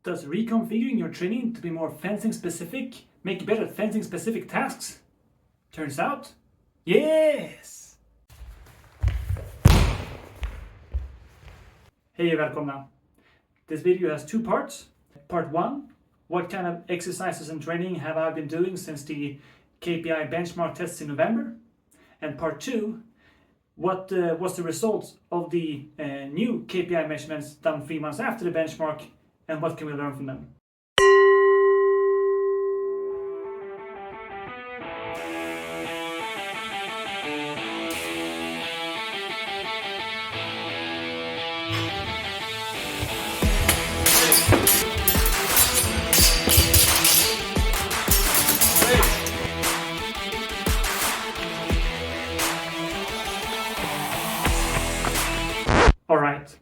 Does reconfiguring your training to be more fencing specific make you better at fencing specific tasks? Turns out, yes! Hej och välkomna! This video has two parts. Part 1, what kind of exercises and training have I been doing since the KPI benchmark tests in November? And part 2, what was the results of the new KPI measurements done 3 months after the benchmark, and what can we learn from them? Alright,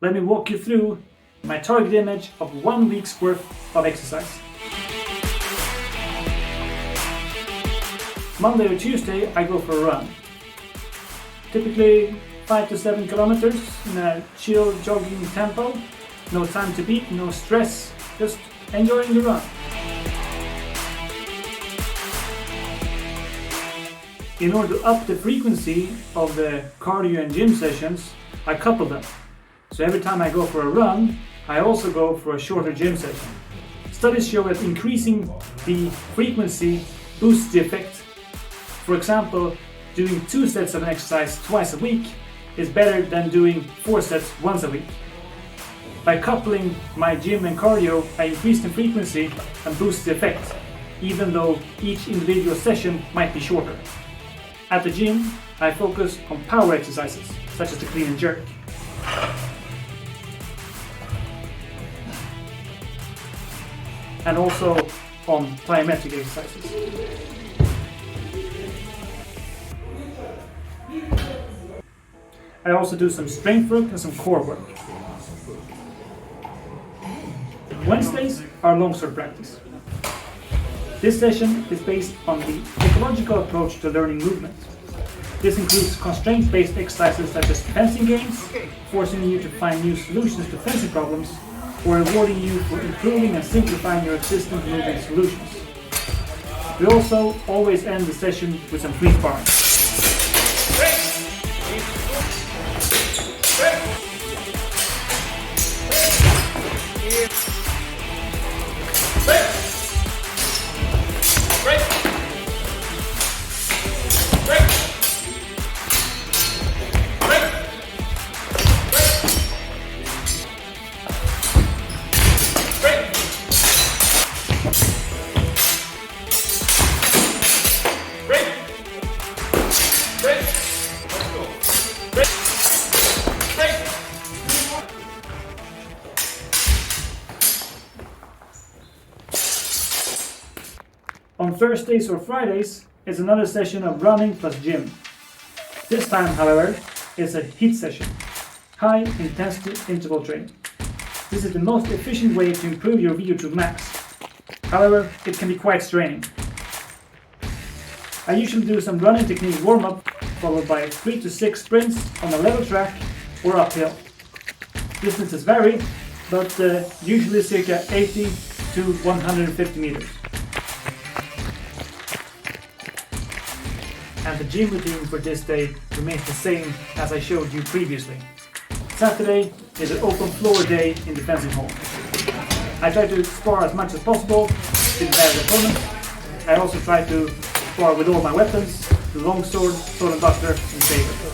let me walk you through my target image of 1 week's worth of exercise. Monday or Tuesday I go for a run. Typically 5 to 7 kilometers in a chill jogging tempo. No time to beat, no stress, just enjoying the run. In order to up the frequency of the cardio and gym sessions, I couple them. So every time I go for a run, I also go for a shorter gym session. Studies show that increasing the frequency boosts the effect. For example, doing 2 sets of an exercise twice a week is better than doing 4 sets once a week. By coupling my gym and cardio, I increase the frequency and boost the effect, even though each individual session might be shorter. At the gym, I focus on power exercises, such as the clean and jerk. And also on plyometric exercises. I also do some strength work and some core work. Wednesdays are longsword practice. This session is based on the ecological approach to learning movement. This includes constraint-based exercises such as fencing games, forcing you to find new solutions to fencing problems, or rewarding you for improving and simplifying your existing movement solutions. We also always end the session with some free sparring. On Thursdays or Fridays, it's another session of running plus gym. This time, however, it's a HIIT session, high intensity interval training. This is the most efficient way to improve your VO2 max. However, it can be quite straining. I usually do some running technique warm-up, followed by 3 to 6 sprints on a level track or uphill. Distances vary, but usually circa 80 to 150 meters. And the gym routine for this day remains the same as I showed you previously. Saturday is an open floor day in the fencing hall. I try to spar as much as possible with various opponents. I also try to spar with all my weapons, the longsword, sword and buster, and saber.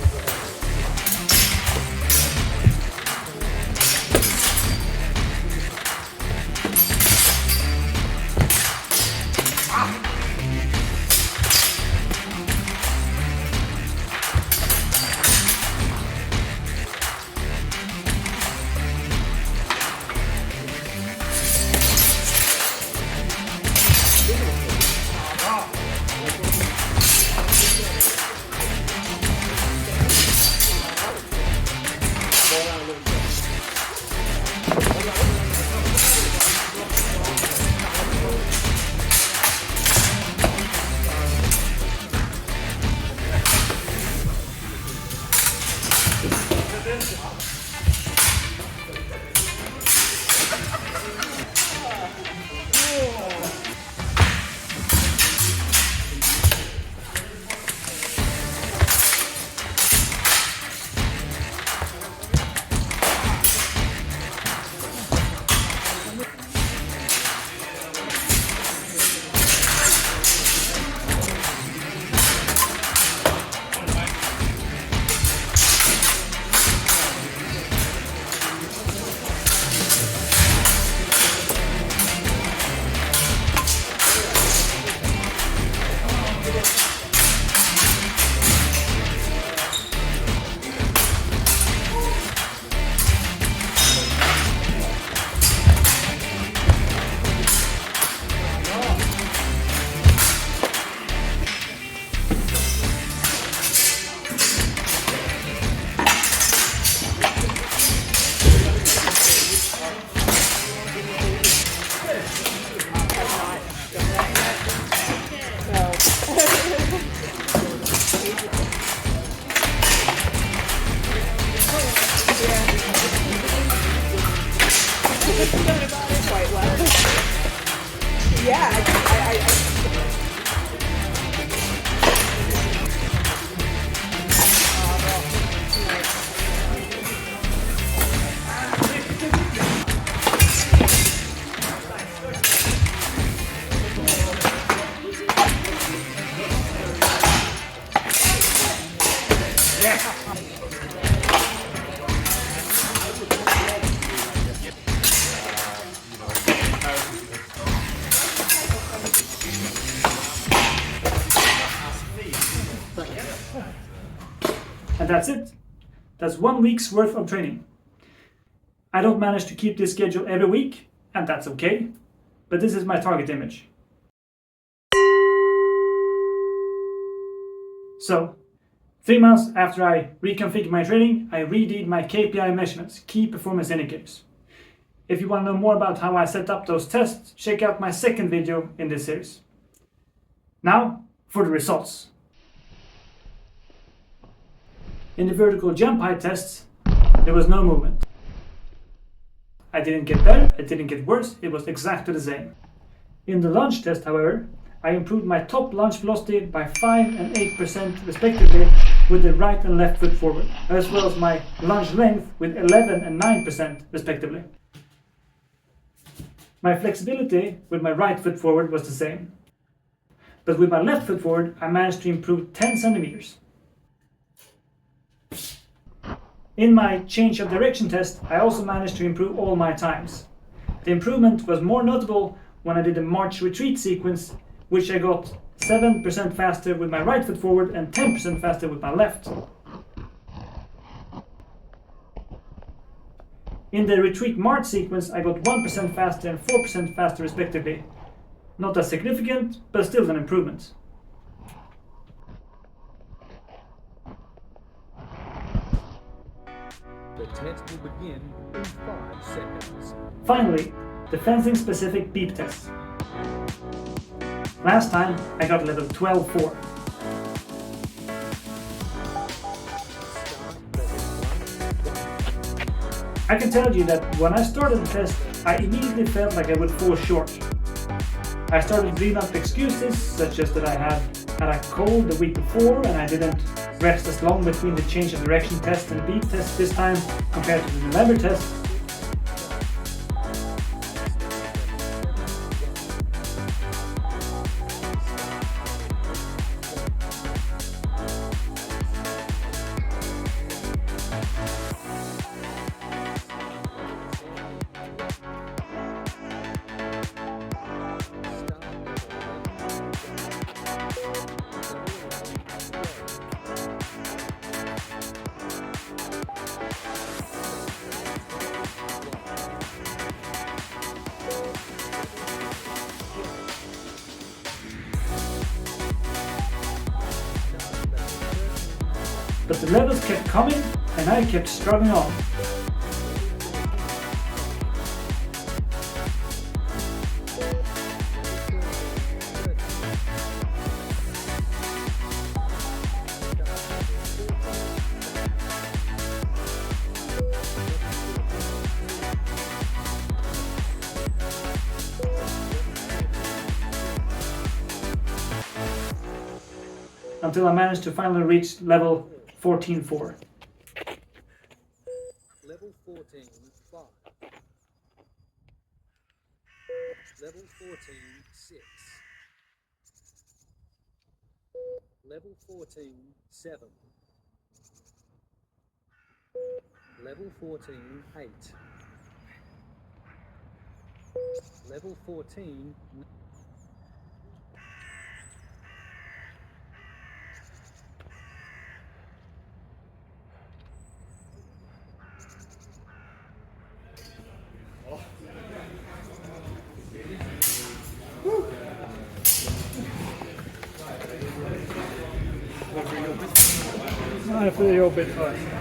Quite well. Yeah, And that's it. That's 1 week's worth of training. I don't manage to keep this schedule every week, and that's okay, but this is my target image. So, 3 months after I reconfigured my training, I redid my KPI measurements, key performance indicators. If you want to know more about how I set up those tests, check out my second video in this series. Now, for the results. In the vertical jump height tests, there was no movement. I didn't get better, it didn't get worse, it was exactly the same. In the lunge test, however, I improved my top lunge velocity by 5 and 8% respectively with the right and left foot forward, as well as my lunge length with 11 and 9% respectively. My flexibility with my right foot forward was the same, but with my left foot forward I managed to improve 10 centimeters. In my change of direction test, I also managed to improve all my times. The improvement was more notable when I did a march retreat sequence, which I got 7% faster with my right foot forward and 10% faster with my left. In the retreat march sequence, I got 1% faster and 4% faster respectively. Not as significant, but still an improvement. The test will begin in 5 seconds. Finally, the fencing specific beep test. Last time I got level 12-4. I can tell you that when I started the test, I immediately felt like I would fall short. I started dreaming up excuses, such as that I had a cold the week before and I didn't rest as long between the change of direction test and the beep test this time compared to the November test. But the levels kept coming and I kept struggling on. Until I managed to finally reach level 14-4. Level 14, 5. Level 14, 6. Level 14, 7. Level 14, 8. Level 14, 9. Ja, det får jobbigt för.